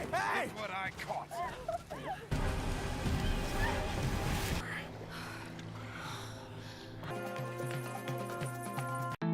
Look what I caught.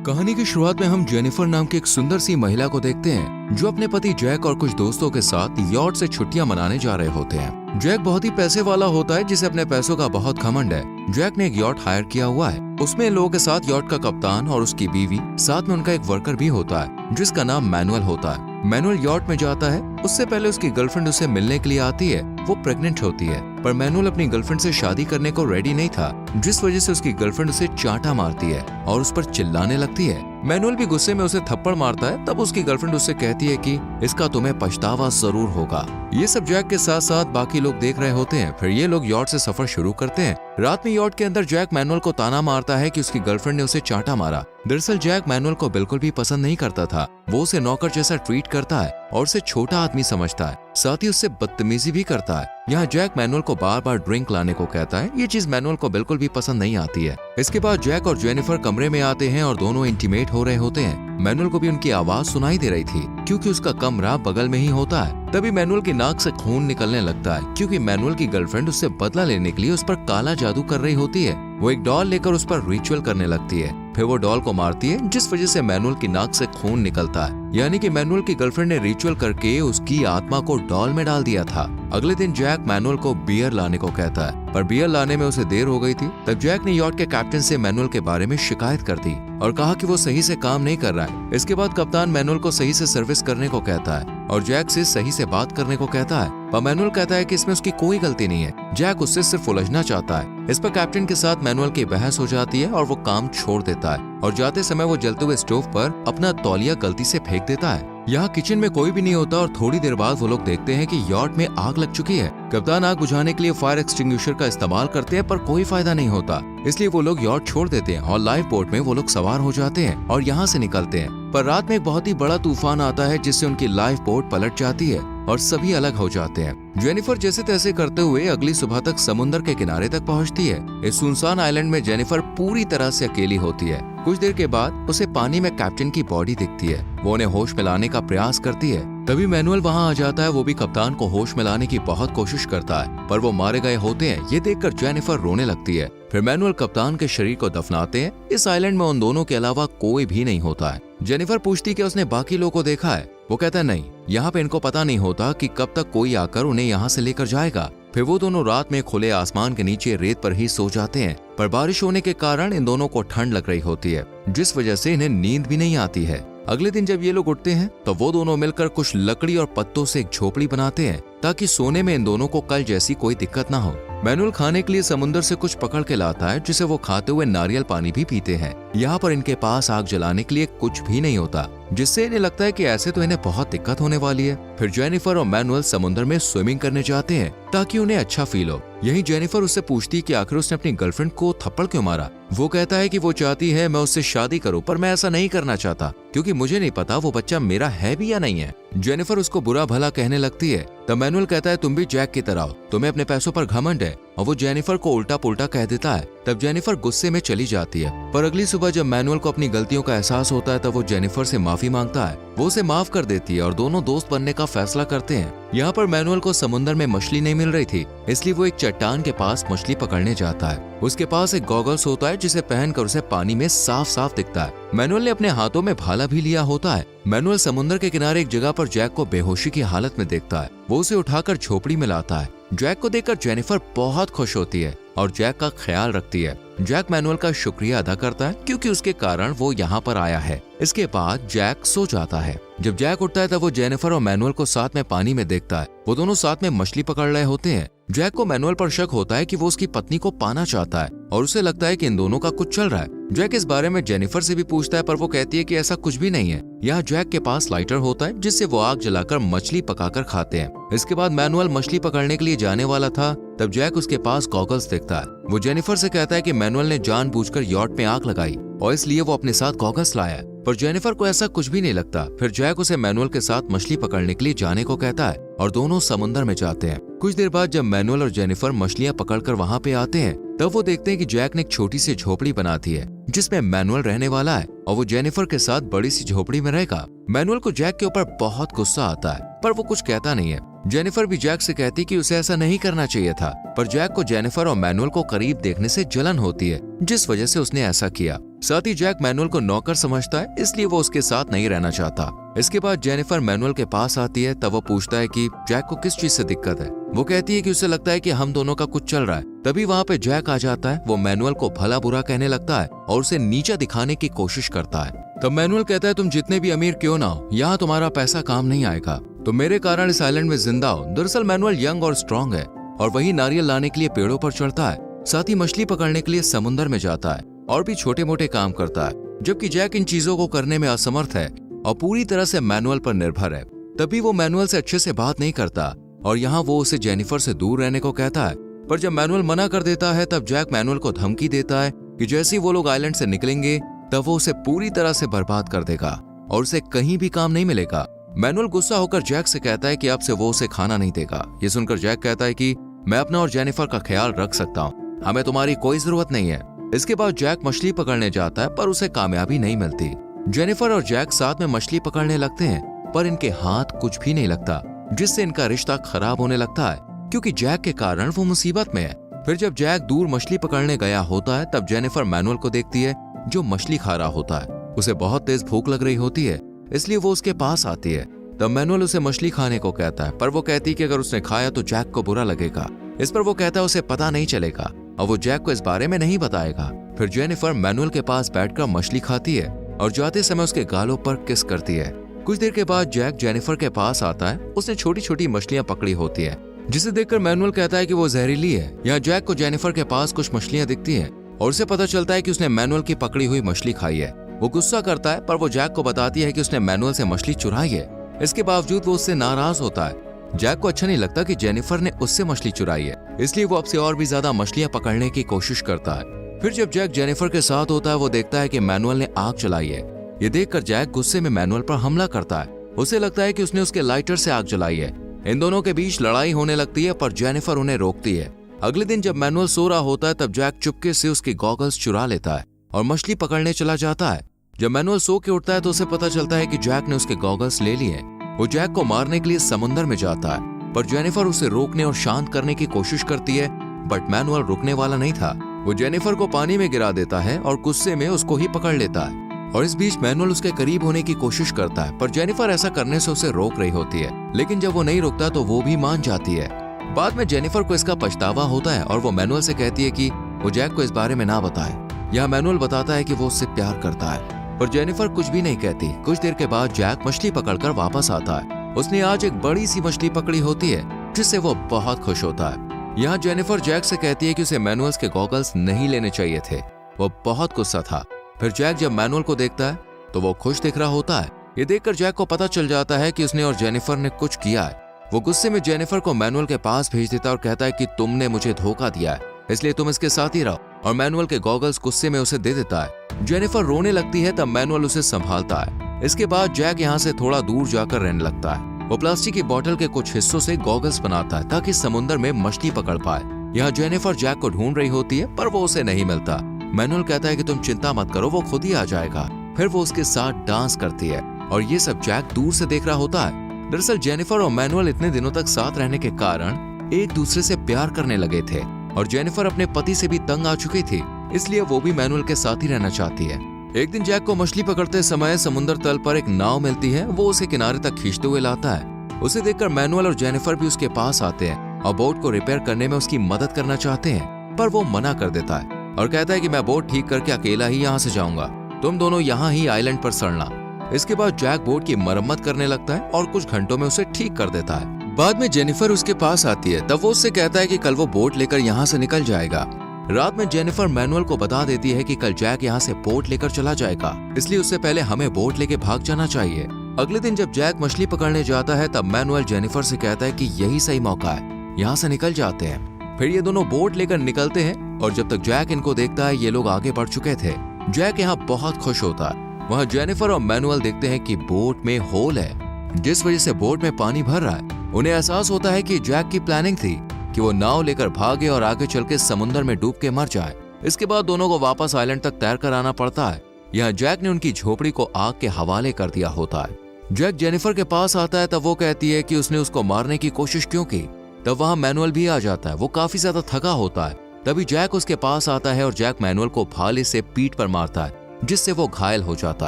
कहानी की शुरुआत में हम जेनिफर नाम की एक सुंदर सी महिला को देखते हैं जो अपने पति जैक और कुछ दोस्तों के साथ यॉट से छुट्टियां मनाने जा रहे होते हैं। जैक बहुत ही पैसे वाला होता है जिसे अपने पैसों का बहुत घमंड है। जैक ने एक यॉट हायर किया हुआ है। उसमें लोगों के साथ यॉट का कप्तान और उसकी बीवी, साथ में उनका एक वर्कर भी होता है जिसका नाम मैनुअल होता है। मैनुअल यॉट में जाता है। उससे पहले उसकी गर्लफ्रेंड उसे मिलने के लिए आती है। वो प्रेग्नेंट होती है, पर मैनुअल अपनी गर्लफ्रेंड से शादी करने को रेडी नहीं था, जिस वजह से उसकी गर्लफ्रेंड उसे चांटा मारती है और उस पर चिल्लाने लगती है। मैनुअल भी गुस्से में उसे थप्पड़ मारता है। तब उसकी गर्लफ्रेंड उससे कहती है कि इसका तुम्हें पछतावा जरूर होगा। ये सब जैक के साथ साथ बाकी लोग देख रहे होते हैं। फिर ये लोग यॉट से सफर शुरू करते हैं। रात में यॉट के अंदर जैक मैनुअल को ताना मारता है कि उसकी गर्लफ्रेंड ने उसे चांटा मारा। दरअसल जैक मैनुअल को बिल्कुल भी पसंद नहीं करता था। वो उसे नौकर जैसा ट्रीट करता है और उसे छोटा आदमी समझता है, साथ ही उससे बदतमीजी भी करता है। यहाँ जैक मैनुअल को बार बार ड्रिंक लाने को कहता है। ये चीज मैनुअल को बिल्कुल भी पसंद नहीं आती है। इसके बाद जैक और जेनिफर कमरे में आते हैं और दोनों इंटीमेट हो रहे होते हैं। मैनुअल को भी उनकी आवाज सुनाई दे रही थी क्योंकि उसका कमरा बगल में ही होता है। तभी मैनुअल की नाक से खून निकलने लगता है क्योंकि मैनुअल की गर्लफ्रेंड उससे बदला लेने के लिए उस पर काला जादू कर रही होती है। वो एक डॉल लेकर उस पर रिचुअल करने लगती है। फिर वो डॉल को मारती है, जिस वजह से मैनुअल की नाक से खून निकलता है। यानी कि मैनुअल की गर्लफ्रेंड ने रिचुअल करके उसकी आत्मा को डॉल में डाल दिया था। अगले दिन जैक मैनुअल को बियर लाने को कहता है, पर बियर लाने में उसे देर हो गई थी। तब जैक ने यॉट के कैप्टन से मैनुअल के बारे में शिकायत कर दी और कहा कि वो सही से काम नहीं कर रहा है। इसके बाद कप्तान मैनुअल को सही से सर्विस करने को कहता है और जैक से सही से बात करने को कहता है, पर मैनुअल कहता है कि इसमें उसकी कोई गलती नहीं है। जैक उससे सिर्फ उलझना चाहता है। इस पर कैप्टन के साथ मैनुअल की बहस हो जाती है और वो काम छोड़ देता है और जाते समय वो जलते हुए स्टोव पर अपना तौलिया गलती से फेंक देता है। यहाँ किचन में कोई भी नहीं होता और थोड़ी देर बाद वो लोग देखते हैं कि यॉट में आग लग चुकी है। कप्तान आग बुझाने के लिए फायर एक्सटिंग्विशर का इस्तेमाल करते हैं, पर कोई फायदा नहीं होता। इसलिए वो लोग यॉट छोड़ देते हैं और लाइफ बोट में वो लोग सवार हो जाते हैं और यहाँ से निकलते हैं। पर रात में एक बहुत ही बड़ा तूफान आता है जिससे उनकी लाइफ बोट पलट जाती है और सभी अलग हो जाते हैं। जेनिफर जैसे तैसे करते हुए अगली सुबह तक समुद्र के किनारे तक पहुंचती है। इस सुनसान आइलैंड में जेनिफर पूरी तरह से अकेली होती है। कुछ देर के बाद उसे पानी में कैप्टन की बॉडी दिखती है। वो उन्हें होश में लाने का प्रयास करती है। तभी मैनुअल वहां आ जाता है। वो भी कप्तान को होश में लाने की बहुत कोशिश करता है, पर वो मारे गए होते हैं। ये देखकर जेनिफर रोने लगती है। फिर मैनुअल कप्तान के शरीर को दफनाते हैं। इस आइलैंड में उन दोनों के अलावा कोई भी नहीं होता है। जेनिफर पूछती कि उसने बाकी लोगों को देखा है। वो कहता है नहीं, यहाँ पे इनको पता नहीं होता कि कब तक कोई आकर उन्हें यहाँ से लेकर जाएगा। फिर वो दोनों रात में खुले आसमान के नीचे रेत पर ही सो जाते हैं, पर बारिश होने के कारण इन दोनों को ठंड लग रही होती है, जिस वजह से इन्हें नींद भी नहीं आती है। अगले दिन जब ये लोग उठते हैं तो वो दोनों मिलकर कुछ लकड़ी और पत्तों से एक झोपड़ी बनाते हैं ताकि सोने में इन दोनों को कल जैसी कोई दिक्कत ना हो। मैनुअल खाने के लिए समुद्र से कुछ पकड़ के लाता है जिसे वो खाते हुए नारियल पानी भी पीते हैं। यहाँ पर इनके पास आग जलाने के लिए कुछ भी नहीं होता, जिससे इन्हें लगता है कि ऐसे तो इन्हें बहुत दिक्कत होने वाली है। फिर जेनिफर और मैनुअल समुद्र में स्विमिंग करने जाते हैं ताकि उन्हें अच्छा फील हो। यही जेनिफर उससे पूछती है कि आखिर उसने अपनी गर्लफ्रेंड को थप्पड़ क्यों मारा। वो कहता है कि वो चाहती है मैं उससे शादी करूं, पर मैं ऐसा नहीं करना चाहता क्योंकि मुझे नहीं पता वो बच्चा मेरा है भी या नहीं है। जेनिफर उसको बुरा भला कहने लगती है। तब मैनुअल कहता है तुम भी जैक की तरह हो, तुम्हें अपने पैसों पर घमंड है, और वो जेनिफर को उल्टा पुल्टा कह देता है। तब जेनिफर गुस्से में चली जाती है। पर अगली सुबह जब मैनुअल को अपनी गलतियों का एहसास होता है तब वो जेनिफर से माफी मांगता है। वो उसे माफ कर देती है और दोनों दोस्त बनने का फैसला करते हैं। यहाँ पर मैनुअल को समुद्र में मछली नहीं मिल रही थी, इसलिए वो एक चट्टान के पास मछली पकड़ने जाता है। उसके पास एक गॉगल्स होता है जिसे पहनकर उसे पानी में साफ साफ दिखता है। मैनुअल ने अपने हाथों में भाला भी लिया होता है। मैनुअल समुद्र के किनारे एक जगह पर जैक को बेहोशी की हालत में देखता है। वो उसे उठाकर झोपड़ी में लाता है। जैक को देखकर जेनिफर बहुत खुश होती है और जैक का ख्याल रखती है। जैक मैनुअल का शुक्रिया अदा करता है क्योंकि उसके कारण वो यहाँ पर आया है। इसके बाद जैक सो जाता है। जब जैक उठता है तब वो जेनिफर और मैनुअल को साथ में पानी में देखता है। वो दोनों साथ में मछली पकड़ रहे होते हैं। जैक को मैनुअल पर शक होता है कि वो उसकी पत्नी को पाना चाहता है और उसे लगता है कि इन दोनों का कुछ चल रहा है। जैक इस बारे में जेनिफर से भी पूछता है, पर वो कहती है कि ऐसा कुछ भी नहीं है। यहाँ जैक के पास लाइटर होता है जिससे वो आग जलाकर मछली पकाकर खाते हैं। इसके बाद मैनुअल मछली पकड़ने के लिए जाने वाला था तब जैक उसके पास गॉगल्स देखता है। वो जेनिफर से कहता है कि मैनुअल ने जानबूझकर यॉट में आग लगाई और इसलिए वो अपने साथ गॉगल्स लाया, पर जेनिफर को ऐसा कुछ भी नहीं लगता। फिर जैक उसे मैनुअल के साथ मछली पकड़ने के लिए जाने को कहता है और दोनों समुद्र में जाते हैं। कुछ देर बाद जब मैनुअल और जेनिफर मछलियां पकड़कर वहां पे आते हैं तब वो देखते हैं कि जैक ने एक छोटी सी झोपड़ी बना दी है जिसमें मैनुअल रहने वाला है और वो जेनिफर के साथ बड़ी सी झोपड़ी में रहेगा। मैनुअल को जैक के ऊपर बहुत गुस्सा आता है पर वो कुछ कहता नहीं है। जेनिफर भी जैक से कहती कि उसे ऐसा नहीं करना चाहिए था, पर जैक को जेनिफर और मैनुअल को करीब देखने से जलन होती है जिस वजह से उसने ऐसा किया। साथ ही जैक मैनुअल को नौकर समझता है, इसलिए वो उसके साथ नहीं रहना चाहता। इसके बाद जेनिफर मैनुअल के पास आती है, तब वो पूछता है कि जैक को किस चीज से दिक्कत है। वो कहती है कि उसे लगता है कि हम दोनों का कुछ चल रहा है। तभी वहाँ पे जैक आ जाता है। वो मैनुअल को भला बुरा कहने लगता है और उसे नीचा दिखाने की कोशिश करता है। तब मैनुअल कहता है तुम जितने भी अमीर क्यों ना हो, यहाँ तुम्हारा पैसा काम नहीं आएगा, तो मेरे कारण इस आइलैंड में जिंदा हो। दरअसल मैनुअल यंग और स्ट्रॉन्ग है और वही नारियल लाने के लिए पेड़ों पर चढ़ता है, साथ ही मछली पकड़ने के लिए समुद्र में जाता है और भी छोटे मोटे काम करता है, जबकि जैक इन चीजों को करने में असमर्थ है और पूरी तरह से मैनुअल पर निर्भर है। तभी वो मैनुअल से अच्छे से बात नहीं करता और यहाँ वो उसे जेनिफर से दूर रहने को कहता है। पर जब मैनुअल मना कर देता है तब जैक मैनुअल को धमकी देता है कि जैसे ही वो लोग आइलैंड से निकलेंगे तब वो उसे पूरी तरह से बर्बाद कर देगा और उसे कहीं भी काम नहीं मिलेगा। मैनुअल गुस्सा होकर जैक से कहता है कि अब से वो उसे खाना नहीं देगा। ये सुनकर जैक कहता है कि मैं अपना और जेनिफर का ख्याल रख सकता हूँ, हमें तुम्हारी कोई जरूरत नहीं है। इसके बाद जैक मछली पकड़ने जाता है पर उसे कामयाबी नहीं मिलती। जेनिफर और जैक साथ में मछली पकड़ने लगते हैं पर इनके हाथ कुछ भी नहीं लगता, जिससे इनका रिश्ता खराब होने लगता है क्योंकि जैक के कारण वो मुसीबत में है। फिर जब जैक दूर मछली पकड़ने गया होता है तब जेनिफर मैनुअल को देखती है जो मछली खा रहा होता है। उसे बहुत तेज भूख लग रही होती है, इसलिए वो उसके पास आती है। तब मैनुअल उसे मछली खाने को कहता है पर वो कहती है कि अगर उसने खाया तो जैक को बुरा लगेगा। इस पर वो कहता है उसे पता नहीं चलेगा और वो जैक को इस बारे में नहीं बताएगा। फिर जेनिफर मैनुअल के पास बैठकर मछली खाती है और जाते समय उसके गालों पर किस करती है। कुछ देर के बाद जैक जेनिफर के पास आता है। उसने छोटी छोटी मछलियां पकड़ी होती है जिसे देखकर मैनुअल कहता है कि वो जहरीली है। यहाँ जैक को जेनिफर के पास कुछ मछलियां दिखती हैं और उसे पता चलता है कि उसने मैनुअल की पकड़ी हुई मछली खाई है। वो गुस्सा करता है पर वो जैक को बताती है कि उसने मैनुअल से मछली चुराई है। इसके बावजूद वो उससे नाराज होता है। जैक को अच्छा नहीं लगता कि जेनिफर ने उससे मछली चुराई है, इसलिए वो अब से और भी ज्यादा मछलियां पकड़ने की कोशिश करता है। फिर जब जैक जेनिफर के साथ होता है वो देखता है कि मैनुअल ने आग चलाई है। ये देखकर जैक गुस्से में मैनुअल पर हमला करता है। उसे लगता है कि उसने उसके लाइटर से आग जलाई है। इन दोनों के बीच लड़ाई होने लगती है पर जेनिफर उन्हें रोकती है। अगले दिन जब मैनुअल सो रहा होता है तब जैक चुपके से उसके गॉगल्स चुरा लेता है और मछली पकड़ने चला जाता है। जब मैनुअल सो के उठता है तो उसे पता चलता है कि जैक ने उसके गॉगल्स ले लिए हैं। वो जैक को मारने के लिए समुद्र में जाता है पर जेनिफर उसे रोकने और शांत करने की कोशिश करती है, बट मैनुअल रुकने वाला नहीं था। वो जेनिफर को पानी में गिरा देता है और गुस्से में उसको ही पकड़ लेता है और इस बीच मैनुअल उसके करीब होने की कोशिश करता है पर जेनिफर ऐसा करने से उसे रोक रही होती है, लेकिन जब वो नहीं रुकता तो वो भी मान जाती है। बाद में जेनिफर को इसका पछतावा होता है और वो मैनुअल से कहती है कि वो जैक को इस बारे में ना बताए। यहाँ मैनुअल बताता है कि वो उससे प्यार करता है पर जेनिफर कुछ भी नहीं कहती। कुछ देर के बाद जैक मछली पकड़कर वापस आता है। उसने आज एक बड़ी सी मछली पकड़ी होती है जिससे वो बहुत खुश होता है। यहाँ जेनिफर जैक से कहती है कि उसे मैनुअल के गॉगल्स नहीं लेने चाहिए थे। वो बहुत गुस्सा था। फिर जैक जब मैनुअल को देखता है तो वो खुश दिख रहा होता है। ये देखकर जैक को पता चल जाता है कि उसने और जेनिफर ने कुछ किया है। वो गुस्से में जेनिफर को मैनुअल के पास भेज देता है और कहता है कि तुमने मुझे धोखा दिया है, इसलिए तुम इसके साथ ही रहो, और मैनुअल के गॉगल्स गुस्से में उसे दे देता है। जेनिफर रोने लगती है तब मैनुअल उसे संभालता है। इसके बाद जैक यहाँ से थोड़ा दूर जाकर रहने लगता है। वो प्लास्टिक की बोतल के कुछ हिस्सों से गॉगल्स बनाता है ताकि समुद्र में मछली पकड़ पाए। यहाँ जेनिफर जैक को ढूंढ रही होती है पर वो उसे नहीं मिलता। मैनुअल कहता है कि तुम चिंता मत करो, वो खुद ही आ जाएगा। फिर वो उसके साथ डांस करती है और ये सब जैक दूर से देख रहा होता है। दरअसल जेनिफर और मैनुअल इतने दिनों तक साथ रहने के कारण एक दूसरे से प्यार करने लगे थे और जेनिफर अपने पति से भी तंग आ चुकी थी, इसलिए वो भी मैनुअल के साथ ही रहना चाहती है। एक दिन जैक को मछली पकड़ते समय समुद्र तल पर एक नाव मिलती है। वो उसे किनारे तक खींचते हुए लाता है। उसे देखकर मैनुअल और जेनिफर भी उसके पास आते हैं और बोट को रिपेयर करने में उसकी मदद करना चाहते हैं, पर वो मना कर देता है और कहता है कि मैं बोट ठीक करके अकेला ही यहाँ से जाऊंगा, तुम दोनों यहाँ ही आइलैंड पर सड़ना। इसके बाद जैक बोट की मरम्मत करने लगता है और कुछ घंटों में उसे ठीक कर देता है। बाद में जेनिफर उसके पास आती है, तब वो उससे कहता है कि कल वो बोट लेकर यहाँ से निकल जाएगा। रात में जेनिफर मैनुअल को बता देती है कि कल जैक यहाँ से बोट लेकर चला जाएगा, इसलिए उससे पहले हमें बोट लेके भाग जाना चाहिए। अगले दिन जब जैक मछली पकड़ने जाता है तब मैनुअल जेनिफर से कहता है कि यही सही मौका है, यहाँ से निकल जाते हैं। फिर ये दोनों बोट लेकर निकलते हैं और जब तक जैक इनको देखता है ये लोग आगे बढ़ चुके थे। जैक यहाँ बहुत खुश होता है। वहाँ जेनिफर और मैनुअल देखते हैं कि बोट में होल है, जिस वजह से बोट में पानी भर रहा है। उन्हें एहसास होता है कि जैक की प्लानिंग थी। कि वो नाव लेकर भागे और आगे चल के समुद्र में डूब के मर जाए। इसके बाद दोनों को वापस आइलैंड तक तैर कर आना पड़ता है। यहाँ जैक ने उनकी झोपड़ी को आग के हवाले कर दिया होता है। जैक जेनिफर के पास आता है तब वो कहती है कि उसने उसको मारने की कोशिश क्यों की। तब वहाँ मैनुअल भी आ जाता है। वो काफी ज्यादा थका होता है। तभी जैक उसके पास आता है और जैक मैनुअल को भाले से पीठ पर मारता है, जिससे वो घायल हो जाता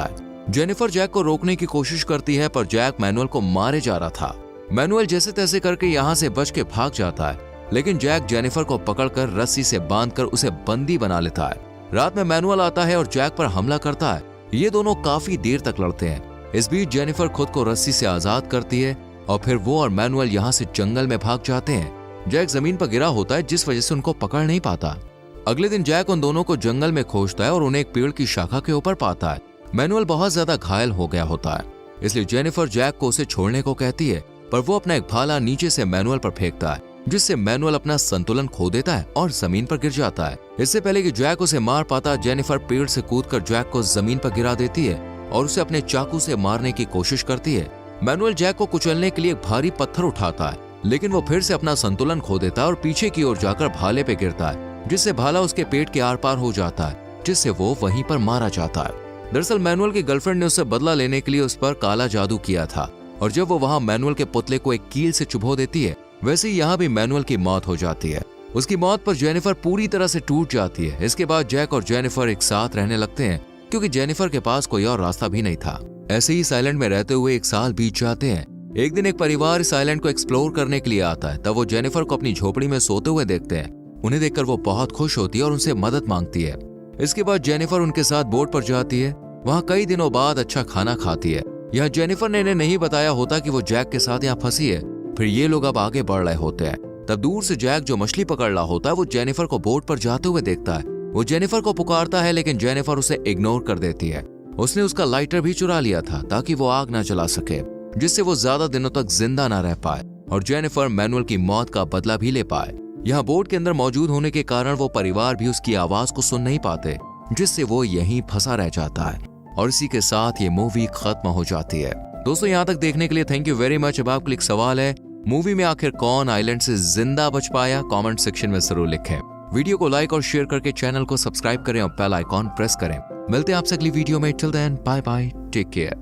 है। जेनिफर जैक को रोकने की कोशिश करती है, पर जैक मैनुअल को मारे जा रहा था। मैनुअल जैसे तैसे करके यहाँ से बच के भाग जाता है, लेकिन जैक जेनिफर को पकड़कर रस्सी से बांधकर उसे बंदी बना लेता है। रात में मैनुअल आता है और जैक पर हमला करता है। ये दोनों काफी देर तक लड़ते हैं। इस बीच जेनिफर खुद को रस्सी से आजाद करती है और फिर वो और मैनुअल यहाँ से जंगल में भाग जाते हैं। जैक जमीन पर गिरा होता है, जिस वजह से उनको पकड़ नहीं पाता। अगले दिन जैक उन दोनों को जंगल में खोजता है और उन्हें एक पेड़ की शाखा के ऊपर पाता है। मैनुअल बहुत ज्यादा घायल हो गया होता है, इसलिए जेनिफर जैक को उसे छोड़ने को कहती है, पर वो अपना एक भाला नीचे से मैनुअल पर फेंकता है, जिससे मैनुअल अपना संतुलन खो देता है और जमीन पर गिर जाता है। इससे पहले कि जैक उसे मार पाता, जेनिफर पेड़ से कूदकर जैक को जमीन पर गिरा देती है और उसे अपने चाकू से मारने की कोशिश करती है। मैनुअल जैक को कुचलने के लिए एक भारी पत्थर उठाता है, लेकिन वो फिर से अपना संतुलन खो देता है और पीछे की ओर जाकर भाले पे गिरता है, जिससे भाला उसके पेट के आर पार हो जाता है, जिससे वो वहीं पर मारा जाता है। दरअसल मैनुअल की गर्लफ्रेंड ने उससे बदला लेने के लिए उस पर काला जादू किया था, और जब वो वहाँ मैनुअल के पुतले को एक कील से चुभो देती है, वैसे ही यहाँ भी मैनुअल की मौत हो जाती है। उसकी मौत पर जेनिफर पूरी तरह से टूट जाती है। इसके बाद जैक और जेनिफर एक साथ रहने लगते हैं, क्योंकि जेनिफर के पास कोई और रास्ता भी नहीं था। ऐसे ही इस आइलैंड में रहते हुए 1 साल बीत जाते हैं। एक दिन एक परिवार इस आइलैंड को एक्सप्लोर करने के लिए आता है। तब वो जेनिफर को अपनी झोपड़ी में सोते हुए देखते हैं। उन्हें देखकर वो बहुत खुश होती है और उनसे मदद मांगती है। इसके बाद जेनिफर उनके साथ बोट पर जाती है। वहाँ कई दिनों बाद अच्छा खाना खाती है। यहाँ जेनिफर ने इन्हें नहीं बताया होता कि वो जैक के साथ यहाँ फंसी है। फिर ये लोग अब आगे बढ़ रहे होते हैं। तब दूर से जैक जो मछली पकड़ रहा होता है, वो जेनिफर को बोट पर जाते हुए देखता है। वो जेनिफर को पुकारता है, लेकिन जेनिफर उसे इग्नोर कर देती है। उसने उसका लाइटर भी चुरा लिया था ताकि वो आग ना जला सके, जिससे वो ज्यादा दिनों तक जिंदा ना रह पाए और जेनिफर मैनुअल की मौत का बदला भी ले पाए। यहाँ बोट के अंदर मौजूद होने के कारण वो परिवार भी उसकी आवाज को सुन नहीं पाते, जिससे वो यहीं फंसा रह जाता है। और इसी के साथ ये मूवी खत्म हो जाती है। दोस्तों, यहाँ तक देखने के लिए थैंक यू वेरी मच। अब आपके लिए एक सवाल है, मूवी में आखिर कौन आइलैंड से जिंदा बच पाया? कमेंट सेक्शन में जरूर लिखें। वीडियो को लाइक और शेयर करके चैनल को सब्सक्राइब करें और बेल आइकॉन प्रेस करें। मिलते हैं आपसे अगली वीडियो में। Till then, bye bye, take care.